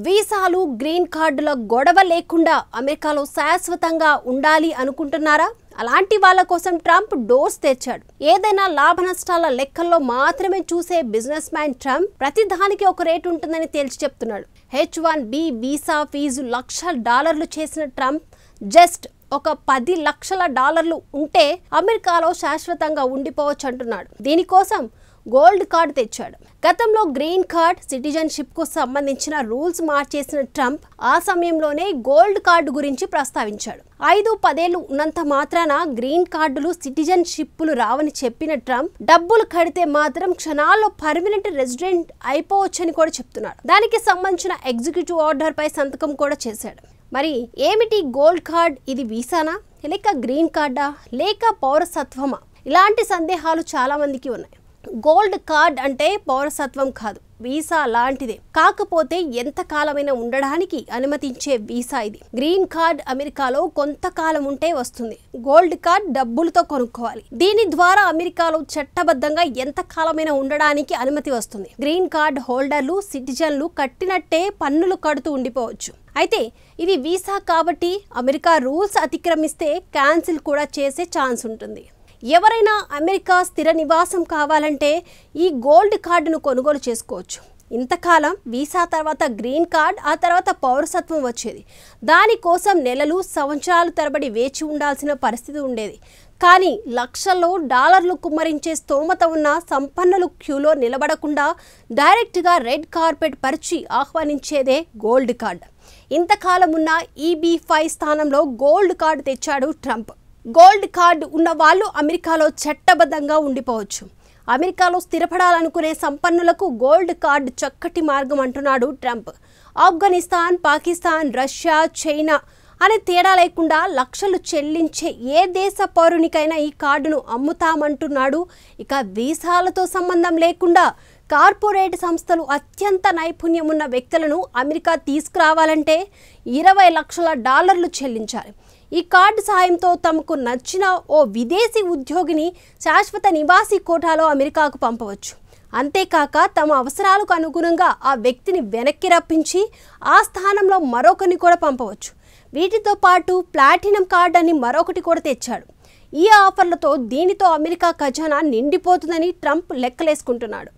వీసాలు గ్రీన్ కార్డుల గొడవ లేకుండా అమెరికాలో శాశ్వతంగా ఉండాలి అనుకుంటున్నారా? అలాంటి వాళ్ళ కోసం ట్రంప్ డోర్స్ తెచ్చాడు. ఏదైనా లాభ నష్టాల లెక్కల్లో మాత్రమే చూసే బిజినెస్ మ్యాన్ ట్రంప్ ప్రతిదానికి ఒక రేటు ఉంటుందని తేల్చి చెప్తున్నాడు. H1B వీసా ఫీజు $1,00,000 చేసిన ట్రంప్ జస్ట్ ఒక $10 లక్షల ఉంటే అమెరికాలో శాశ్వతంగా ఉండిపోవచ్చు అంటున్నాడు. దీనికోసం గోల్డ్ కార్డు తెచ్చాడు. గతంలో గ్రీన్ కార్డ్ సిటిజన్షిప్ కు సంబంధించిన రూల్స్ మార్చేసిన ట్రంప్ ఆ సమయంలోనే గోల్డ్ కార్డు గురించి ప్రస్తావించాడు. 5-10 ఏళ్లు ఉన్నంత మాత్రాన గ్రీన్ కార్డులు సిటిజన్షిప్లు రావని చెప్పిన ట్రంప్ డబ్బులు కడితే మాత్రం క్షణాల్లో పర్మనెంట్ రెసిడెంట్ అయిపోవచ్చని కూడా చెప్తున్నాడు. దానికి సంబంధించిన ఎగ్జిక్యూటివ్ ఆర్డర్ పై సంతకం కూడా చేశాడు. మరి ఏమిటి గోల్డ్ కార్డ్? ఇది వీసానా, లేక గ్రీన్ కార్డా, లేక పౌరసత్వమా? ఇలాంటి సందేహాలు చాలా మందికి ఉన్నాయి. గోల్డ్ కార్డ్ అంటే పౌరసత్వం కాదు, వీసా లాంటిదే. కాకపోతే ఎంత కాలమైనా ఉండడానికి అనుమతించే వీసా ఇది. గ్రీన్ కార్డ్ అమెరికాలో కొంతకాలం ఉంటే వస్తుంది. గోల్డ్ కార్డ్ డబ్బులతో కొనుక్కోవాలి. దీని ద్వారా అమెరికాలో చట్టబద్ధంగా ఎంత కాలమైనా ఉండడానికి అనుమతి వస్తుంది. గ్రీన్ కార్డ్ హోల్డర్లు, సిటిజన్లు కట్టినట్టే పన్నులు కడుతూ ఉండిపోవచ్చు. అయితే ఇది వీసా కాబట్టి అమెరికా రూల్స్ అతిక్రమిస్తే క్యాన్సిల్ కూడా చేసే ఛాన్స్ ఉంటుంది. ఎవరైనా అమెరికా స్థిర నివాసం కావాలంటే ఈ గోల్డ్ కార్డును కొనుగోలు చేసుకోవచ్చు. ఇంతకాలం వీసా తర్వాత గ్రీన్ కార్డ్, ఆ తర్వాత పౌరసత్వం వచ్చేది. దానికోసం నెలలు, సంవత్సరాలు తరబడి వేచి ఉండాల్సిన పరిస్థితి ఉండేది. కానీ లక్షల్లో డాలర్లు కుమ్మరించే స్తోమత ఉన్న సంపన్నులు క్యూలో నిలబడకుండా డైరెక్ట్గా రెడ్ కార్పెట్ పరిచి ఆహ్వానించేదే గోల్డ్ కార్డ్. ఇంతకాలం ఉన్న EB-5 స్థానంలో గోల్డ్ కార్డు తెచ్చాడు ట్రంప్. గోల్డ్ కార్డు ఉన్న వాళ్ళు అమెరికాలో చట్టబద్ధంగా ఉండిపోవచ్చు. అమెరికాలో స్థిరపడాలనుకునే సంపన్నులకు గోల్డ్ కార్డు చక్కటి మార్గం అంటున్నాడు Trump. Afghanistan, Pakistan, Russia, China అనే తేడా లేకుండా లక్షలు చెల్లించే ఏ దేశ పౌరునికైనా ఈ కార్డును అమ్ముతామంటున్నాడు. ఇక వీసాలతో సంబంధం లేకుండా కార్పొరేట్ సంస్థలు అత్యంత నైపుణ్యం ఉన్న వ్యక్తులను అమెరికా తీసుకురావాలంటే $20 లక్షల చెల్లించాలి. ఈ కార్డు సాయంతో తమకు నచ్చిన ఓ విదేశీ ఉద్యోగిని శాశ్వత నివాసీ కోటాలో అమెరికాకు పంపవచ్చు. అంతేకాక తమ అవసరాలకు అనుగుణంగా ఆ వ్యక్తిని వెనక్కి రప్పించి ఆ స్థానంలో మరొకరిని కూడా పంపవచ్చు. వీటితో పాటు ప్లాటినం కార్డ్ అని మరొకటి కూడా తెచ్చాడు. ఈ ఆఫర్లతో దీనితో అమెరికా ఖజానా నిండిపోతుందని ట్రంప్ లెక్కలేసుకుంటున్నాడు.